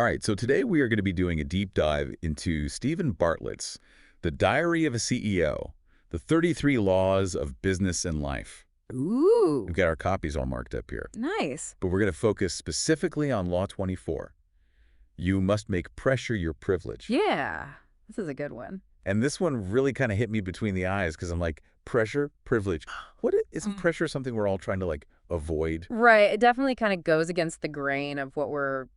All right, so today we are going to be doing a deep dive into Stephen Bartlett's The Diary of a CEO, the 33 Laws of Business and Life. Ooh, We've got our copies all marked up here, nice. but we're going to focus specifically on Law 24. You must make pressure your privilege. Yeah, this is a good one. And this one really kind of hit me between the eyes because I'm like, pressure, privilege. Isn't pressure something we're all trying to avoid? Right, it definitely kind of goes against the grain of what we're,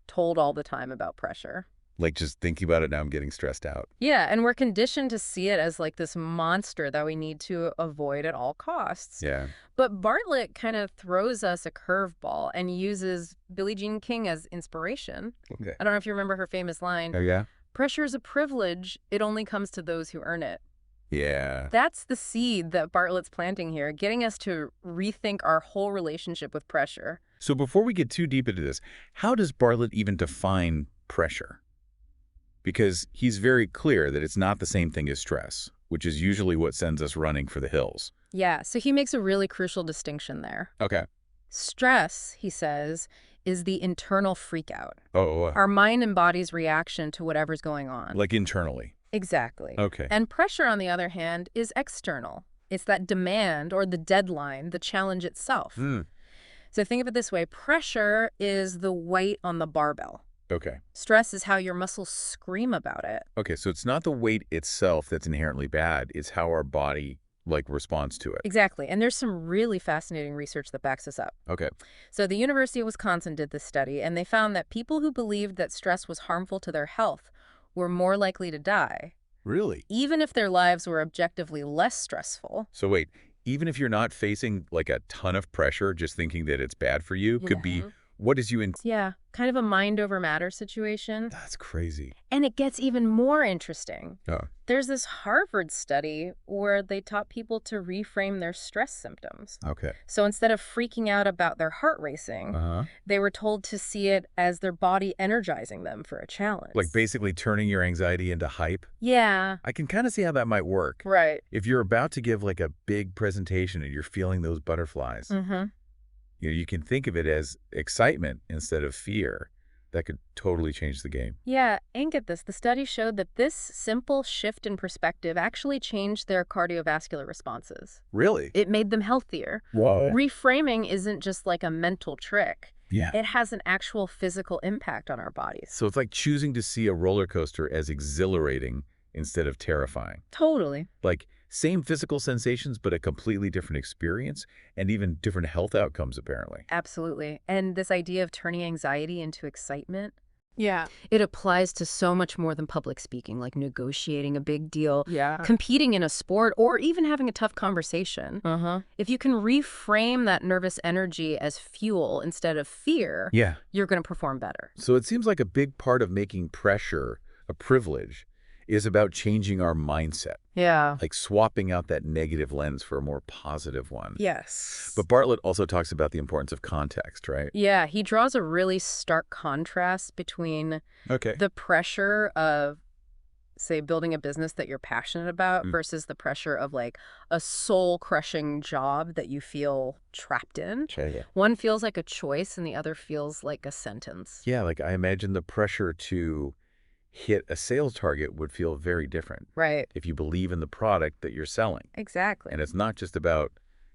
told all the time about pressure. Like just thinking about it now, I'm getting stressed out. Yeah, and we're conditioned to see it as like this monster that we need to avoid at all costs. Yeah. But Bartlett kind of throws us a curveball and uses Billie Jean King as inspiration. Okay. I don't know if you remember her famous line, Oh, yeah? "Pressure is a privilege, it only comes to those who earn it." Yeah. That's the seed that Bartlett's planting here, getting us to rethink our whole relationship with pressure. So before we get too deep into this, how does Bartlett even define pressure? Because he's very clear that it's not the same thing as stress, which is usually what sends us running for the hills. Yeah, so he makes a really crucial distinction there. Okay. Stress, he says, is the internal freakout. Oh, Our mind and body's reaction to whatever's going on. like internally. Exactly. Okay. And pressure, on the other hand, is external. It's that demand or the deadline, the challenge itself. So think of it this way. Pressure is the weight on the barbell. Okay. Stress is how your muscles scream about it. Okay, so it's not the weight itself that's inherently bad. It's how our body, responds to it. Exactly. And there's some really fascinating research that backs this up. Okay. So the University of Wisconsin did this study, and they found that people who believed that stress was harmful to their health were more likely to die, Really? even if their lives were objectively less stressful. So wait, even if you're not facing a ton of pressure, just thinking that it's bad for you, could be what is you in... Yeah, kind of a mind over matter situation. That's crazy. And it gets even more interesting. Oh. There's this Harvard study where they taught people to reframe their stress symptoms. Okay. So instead of freaking out about their heart racing, they were told to see it as their body energizing them for a challenge. Like basically turning your anxiety into hype? Yeah. I can kind of see how that might work. Right. If you're about to give a big presentation and you're feeling those butterflies, you can think of it as excitement instead of fear. That could totally change the game. Yeah, and get this. The study showed that this simple shift in perspective actually changed their cardiovascular responses. Really? It made them healthier. What? Reframing isn't just like a mental trick. Yeah. It has an actual physical impact on our bodies. So it's like choosing to see a roller coaster as exhilarating instead of terrifying. Totally. Like same physical sensations, but a completely different experience and even different health outcomes, apparently. Absolutely. And this idea of turning anxiety into excitement, Yeah. it applies to so much more than public speaking, like negotiating a big deal, Yeah. competing in a sport, or even having a tough conversation. If you can reframe that nervous energy as fuel instead of fear, Yeah. you're going to perform better. So it seems like a big part of making pressure a privilege is about changing our mindset, Yeah. like swapping out that negative lens for a more positive one. Yes. But Bartlett also talks about the importance of context, right? Yeah, he draws a really stark contrast between Okay. the pressure of, say, building a business that you're passionate about versus the pressure of a soul-crushing job that you feel trapped in. One feels like a choice and the other feels like a sentence. Yeah, I imagine the pressure to hit a sales target would feel very different Right. if you believe in the product that you're selling. Exactly. And it's not just about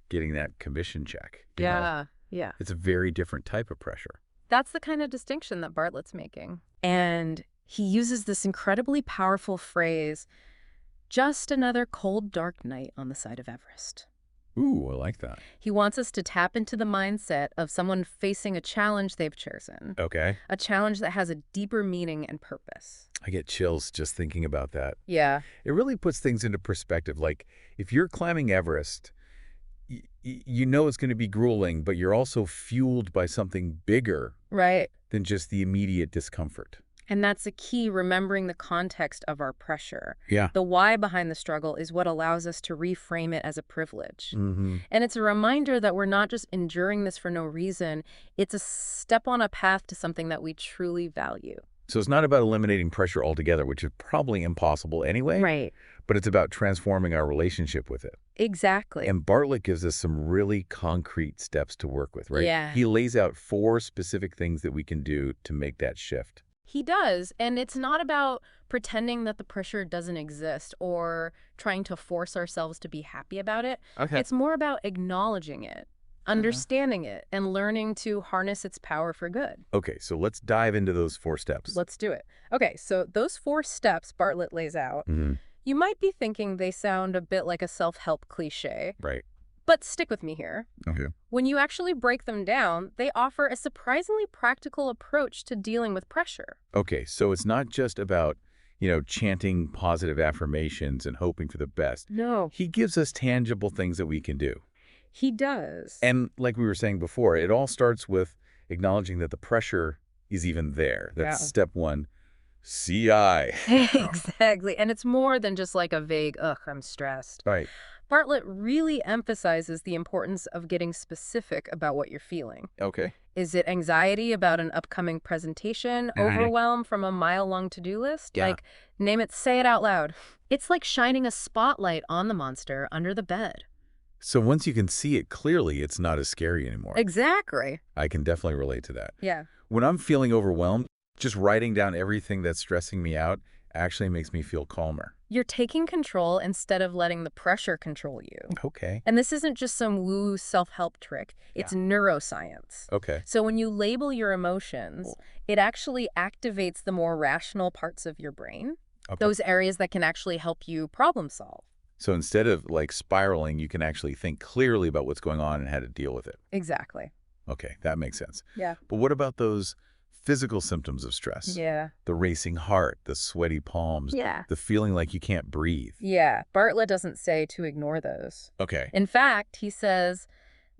getting that commission check. you know? Yeah. Yeah. It's a very different type of pressure. That's the kind of distinction that Bartlett's making. And he uses this incredibly powerful phrase, "just another cold, dark night on the side of Everest." Ooh, I like that. He wants us to tap into the mindset of someone facing a challenge they've chosen, Okay. a challenge that has a deeper meaning and purpose. I get chills just thinking about that. Yeah. It really puts things into perspective. Like, if you're climbing Everest, you know it's going to be grueling, but you're also fueled by something bigger Right. than just the immediate discomfort. And that's a key, remembering the context of our pressure. Yeah. The why behind the struggle is what allows us to reframe it as a privilege. Mm-hmm. And it's a reminder that we're not just enduring this for no reason. It's a step on a path to something that we truly value. So it's not about eliminating pressure altogether, which is probably impossible anyway. Right. But it's about transforming our relationship with it. Exactly. And Bartlett gives us some really concrete steps to work with, right? Yeah. He lays out 4 specific things that we can do to make that shift. He does, and it's not about pretending that the pressure doesn't exist or trying to force ourselves to be happy about it. Okay. It's more about acknowledging it, understanding it, and learning to harness its power for good. Okay, so let's dive into those 4 steps. Let's do it. Okay, so those 4 steps Bartlett lays out, Mm-hmm. you might be thinking they sound a bit like a self-help cliche, Right. but stick with me here. Okay. When you actually break them down, they offer a surprisingly practical approach to dealing with pressure. Okay, so it's not just about, chanting positive affirmations and hoping for the best. No. He gives us tangible things that we can do. He does. And like we were saying before, it all starts with acknowledging that the pressure is even there. That's step 1, CI. Exactly. And it's more than just like a vague, ugh, I'm stressed. Right. Bartlett really emphasizes the importance of getting specific about what you're feeling. Okay. Is it anxiety about an upcoming presentation? Overwhelm from a mile-long to-do list? Yeah. Like, name it, say it out loud. It's like shining a spotlight on the monster under the bed. So once you can see it clearly, it's not as scary anymore. Exactly. I can definitely relate to that. Yeah. When I'm feeling overwhelmed, just writing down everything that's stressing me out actually makes me feel calmer. You're taking control instead of letting the pressure control you. Okay. And this isn't just some woo self-help trick. It's neuroscience. Okay. So when you label your emotions, it actually activates the more rational parts of your brain, those areas that can actually help you problem solve. So instead of like spiraling, you can actually think clearly about what's going on and how to deal with it. Exactly. Okay, that makes sense. Yeah. But what about those physical symptoms of stress? Yeah. The racing heart, the sweaty palms, Yeah. the feeling like you can't breathe. Yeah. Bartlett doesn't say to ignore those. Okay. In fact, he says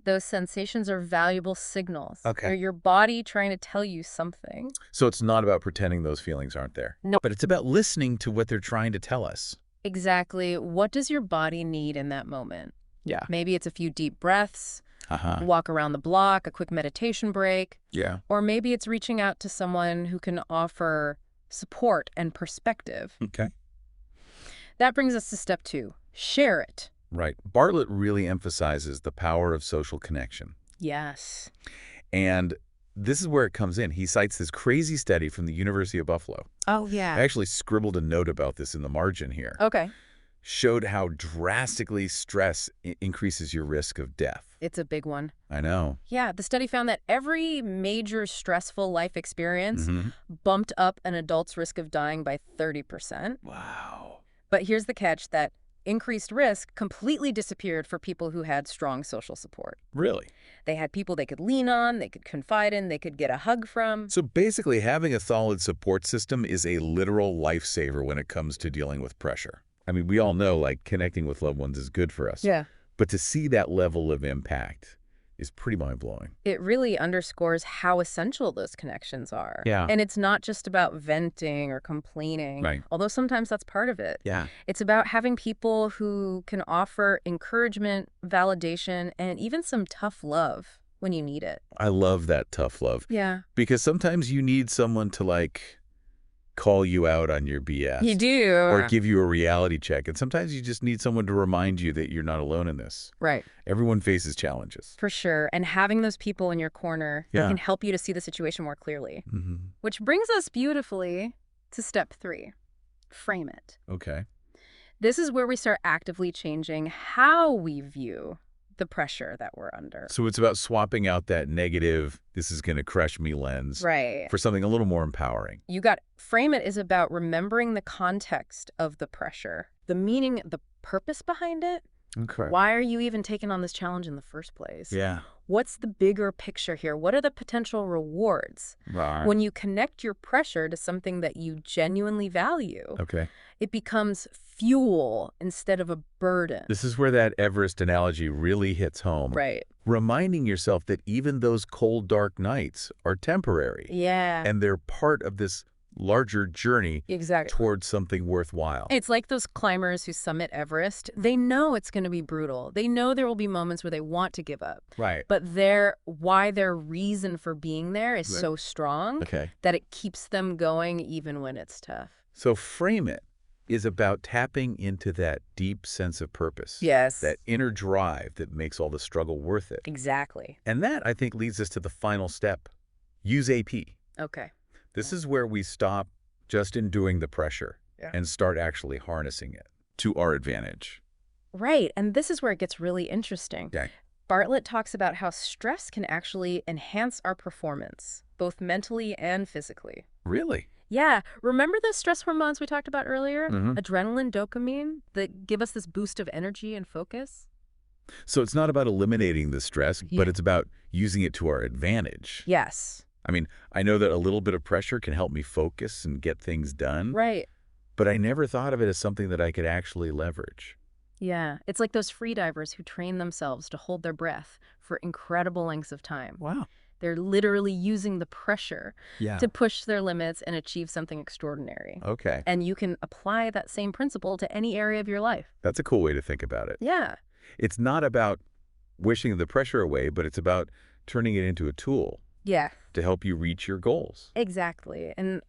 those sensations are valuable signals. Okay. They're your body trying to tell you something. So it's not about pretending those feelings aren't there. No. But it's about listening to what they're trying to tell us. Exactly. What does your body need in that moment? Yeah. Maybe it's a few deep breaths, Uh-huh. walk around the block, a quick meditation break. Yeah. Or maybe it's reaching out to someone who can offer support and perspective. Okay. That brings us to step 2. Share it. Right. Bartlett really emphasizes the power of social connection. Yes. And this is where it comes in. He cites this crazy study from the University of Buffalo. Oh, yeah. I actually scribbled a note about this in the margin here. Okay. Showed how drastically stress increases your risk of death. It's a big one. I know. Yeah, the study found that every major stressful life experience Mm-hmm. bumped up an adult's risk of dying by 30%. Wow. But here's the catch, that increased risk completely disappeared for people who had strong social support. Really? They had people they could lean on, they could confide in, they could get a hug from. So basically, having a solid support system is a literal lifesaver when it comes to dealing with pressure. I mean, we all know, like, connecting with loved ones is good for us. Yeah. But to see that level of impact is pretty mind-blowing. It really underscores how essential those connections are. Yeah. And it's not just about venting or complaining, Right. although sometimes that's part of it. Yeah. It's about having people who can offer encouragement, validation, and even some tough love when you need it. I love that tough love. Yeah. Because sometimes you need someone to, like, call you out on your BS. You do. Or give you a reality check. And sometimes you just need someone to remind you that you're not alone in this. Right. Everyone faces challenges. For sure. And having those people in your corner that can help you to see the situation more clearly. Mm-hmm. Which brings us beautifully to step 3. Frame it. Okay. This is where we start actively changing how we view the pressure that we're under. So it's about swapping out that negative, this is going to crush me lens Right. for something a little more empowering. Frame it is about remembering the context of the pressure, the meaning, the purpose behind it. Okay. Why are you even taking on this challenge in the first place? Yeah. What's the bigger picture here? What are the potential rewards? Right. When you connect your pressure to something that you genuinely value, Okay. it becomes fuel instead of a burden. This is where that Everest analogy really hits home. Right. Reminding yourself that even those cold, dark nights are temporary. Yeah. And they're part of this larger journey Exactly. towards something worthwhile. It's like those climbers who summit Everest. They know it's going to be brutal. They know there will be moments where they want to give up. Right. But why their reason for being there is so strong Okay. that it keeps them going even when it's tough. So frame it is about tapping into that deep sense of purpose. Yes. That inner drive that makes all the struggle worth it. Exactly. And that, I think, leads us to the final step. Use AP. Okay. This is where we stop just enduring the pressure and start actually harnessing it to our advantage. Right. And this is where it gets really interesting. Okay. Bartlett talks about how stress can actually enhance our performance, both mentally and physically. Really? Yeah. Remember the stress hormones we talked about earlier? Mm-hmm. Adrenaline, dopamine, that give us this boost of energy and focus? So it's not about eliminating the stress, but it's about using it to our advantage. Yes. I mean, I know that a little bit of pressure can help me focus and get things done. Right. But I never thought of it as something that I could actually leverage. Yeah. It's like those freedivers who train themselves to hold their breath for incredible lengths of time. Wow. They're literally using the pressure to push their limits and achieve something extraordinary. Okay. And you can apply that same principle to any area of your life. That's a cool way to think about it. Yeah. It's not about wishing the pressure away, but it's about turning it into a tool to help you reach your goals. Exactly. And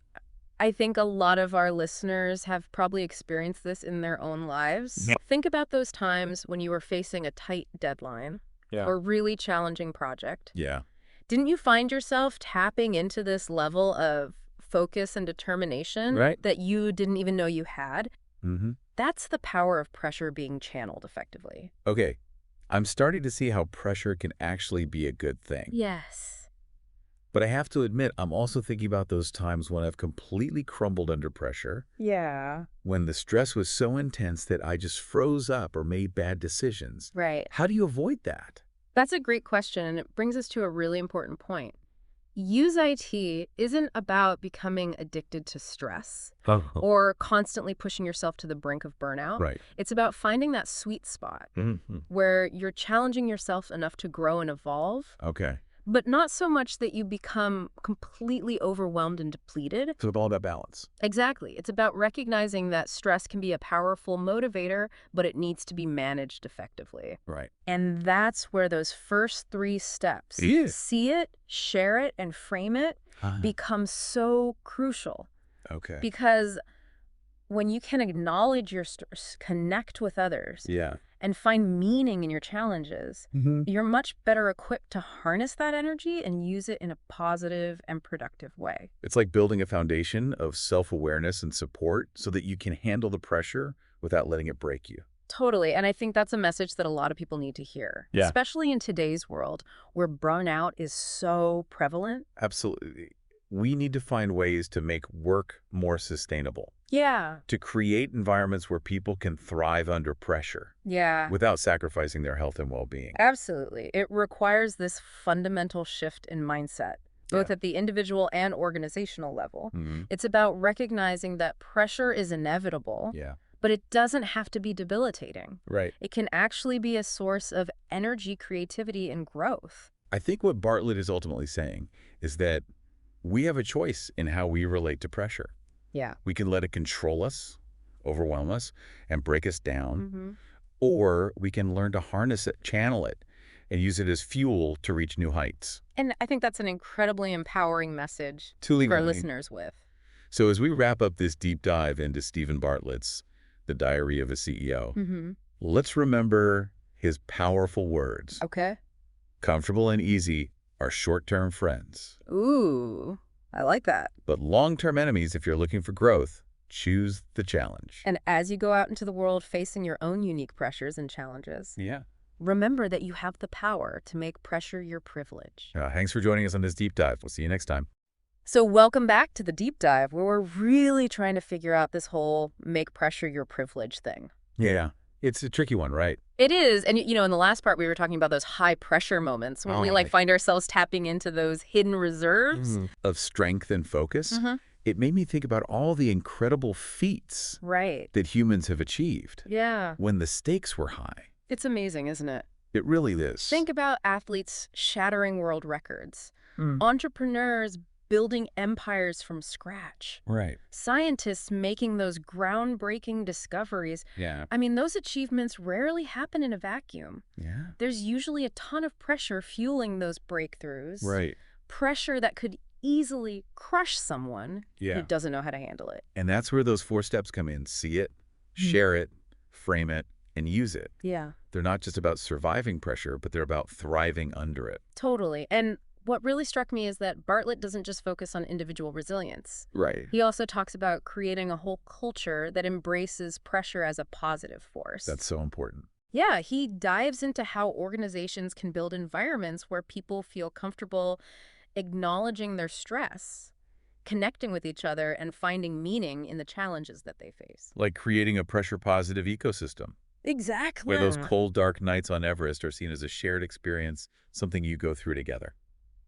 I think a lot of our listeners have probably experienced this in their own lives. Yeah. Think about those times when you were facing a tight deadline or really challenging project. Yeah. Didn't you find yourself tapping into this level of focus and determination that you didn't even know you had? Mm-hmm. That's the power of pressure being channeled effectively. Okay. I'm starting to see how pressure can actually be a good thing. Yes. But I have to admit, I'm also thinking about those times when I've completely crumbled under pressure. Yeah. When the stress was so intense that I just froze up or made bad decisions. Right. How do you avoid that? That's a great question, and it brings us to a really important point. Use IT isn't about becoming addicted to stress or constantly pushing yourself to the brink of burnout. Right. It's about finding that sweet spot where you're challenging yourself enough to grow and evolve, Okay. but not so much that you become completely overwhelmed and depleted. So it's all about balance. Exactly. It's about recognizing that stress can be a powerful motivator, but it needs to be managed effectively. Right. And that's where those first 3 steps, see it, share it, and frame it, become so crucial. Okay. Because when you can acknowledge your stress, connect with others, and find meaning in your challenges, you're much better equipped to harness that energy and use it in a positive and productive way. It's like building a foundation of self-awareness and support so that you can handle the pressure without letting it break you. Totally. And I think that's a message that a lot of people need to hear, especially in today's world where burnout is so prevalent. Absolutely. We need to find ways to make work more sustainable. Yeah. To create environments where people can thrive under pressure. Yeah. Without sacrificing their health and well-being. Absolutely. It requires this fundamental shift in mindset, both at the individual and organizational level. It's about recognizing that pressure is inevitable, but it doesn't have to be debilitating. Right. It can actually be a source of energy, creativity, and growth. I think what Bartlett is ultimately saying is that we have a choice in how we relate to pressure. Yeah. We can let it control us, overwhelm us, and break us down. Or we can learn to harness it, channel it, and use it as fuel to reach new heights. And I think that's an incredibly empowering message for our listeners with. So as we wrap up this deep dive into Stephen Bartlett's The Diary of a CEO, let's remember his powerful words. Okay. Comfortable and easy are short-term friends. Ooh, I like that. But long-term enemies if you're looking for growth. Choose the challenge. And as you go out into the world facing your own unique pressures and challenges, remember that you have the power to make pressure your privilege. Thanks for joining us on this deep dive. We'll see you next time. So welcome back to the deep dive, where we're really trying to figure out this whole make pressure your privilege thing. Yeah, it's a tricky one, right? It is. And, you know, in the last part, we were talking about those high pressure moments when we find ourselves tapping into those hidden reserves of strength and focus. It made me think about all the incredible feats that humans have achieved when the stakes were high. It's amazing, isn't it? It really is. Think about athletes shattering world records, entrepreneurs building empires from scratch, scientists making those groundbreaking discoveries. I mean, those achievements rarely happen in a vacuum. There's usually a ton of pressure fueling those breakthroughs. Pressure that could easily crush someone who Yeah. doesn't know how to handle it. And that's where those 4 steps come in. See it, Hmm. share it, frame it, and use it. Yeah, They're not just about surviving pressure, but they're about thriving under it. totally. And what really struck me is that Bartlett doesn't just focus on individual resilience. Right. He also talks about creating a whole culture that embraces pressure as a positive force. That's so important. Yeah, he dives into how organizations can build environments where people feel comfortable acknowledging their stress, connecting with each other, and finding meaning in the challenges that they face. Like creating a pressure-positive ecosystem, Exactly. where those cold, dark nights on Everest are seen as a shared experience, something you go through together.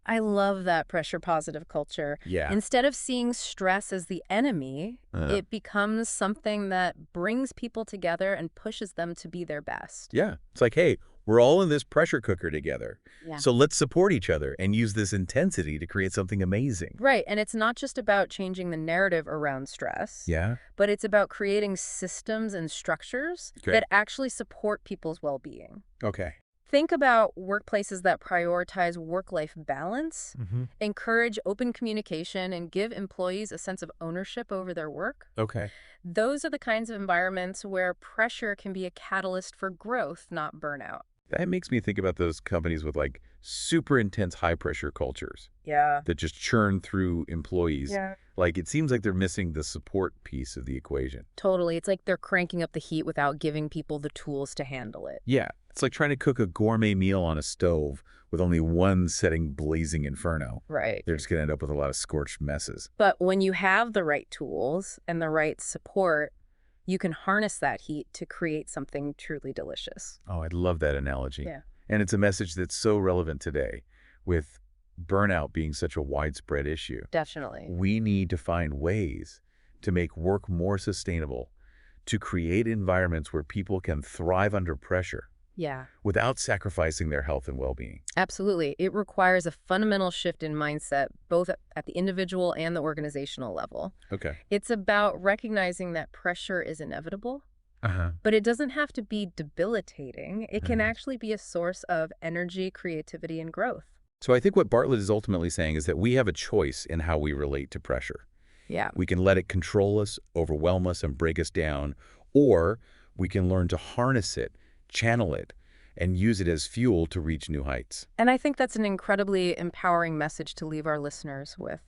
I love that pressure positive culture. Yeah. Instead of seeing stress as the enemy, Uh, it becomes something that brings people together and pushes them to be their best. yeah. It's like, hey, we're all in this pressure cooker together. Yeah. So let's support each other and use this intensity to create something amazing. Right. And it's not just about changing the narrative around stress, Yeah. but it's about creating systems and structures Okay. that actually support people's well-being. Okay. Think about workplaces that prioritize work-life balance, encourage open communication, and give employees a sense of ownership over their work. Okay. Those are the kinds of environments where pressure can be a catalyst for growth, not burnout. That makes me think about those companies with like super intense high pressure cultures Yeah. that just churn through employees. Yeah. Like it seems like they're missing the support piece of the equation. Totally. It's like they're cranking up the heat without giving people the tools to handle it. Yeah. It's like trying to cook a gourmet meal on a stove with only one setting blazing inferno. Right. They're just going to end up with a lot of scorched messes. But when you have the right tools and the right support, you can harness that heat to create something truly delicious. Oh, I love that analogy. Yeah. And it's a message that's so relevant today with burnout being such a widespread issue. Definitely. We need to find ways to make work more sustainable, to create environments where people can thrive under pressure Yeah, without sacrificing their health and well-being. absolutely. It requires a fundamental shift in mindset, both at the individual and the organizational level. Okay. It's about recognizing that pressure is inevitable, Uh-huh. but it doesn't have to be debilitating. It can Mhm. actually be a source of energy, creativity, and growth. So I think what Bartlett is ultimately saying is that we have a choice in how we relate to pressure. Yeah. We can let it control us, overwhelm us, and break us down, or we can learn to harness it, channel it, and use it as fuel to reach new heights. And I think that's an incredibly empowering message to leave our listeners with.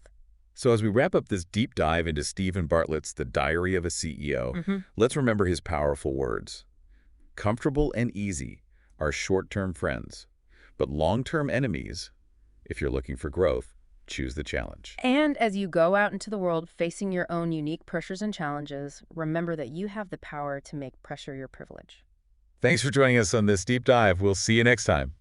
So as we wrap up this deep dive into Stephen Bartlett's The Diary of a CEO, Mm-hmm. let's remember his powerful words. Comfortable and easy are short-term friends, but long-term enemies. If you're looking for growth, choose the challenge. And as you go out into the world facing your own unique pressures and challenges, remember that you have the power to make pressure your privilege. Thanks for joining us on this deep dive. We'll see you next time.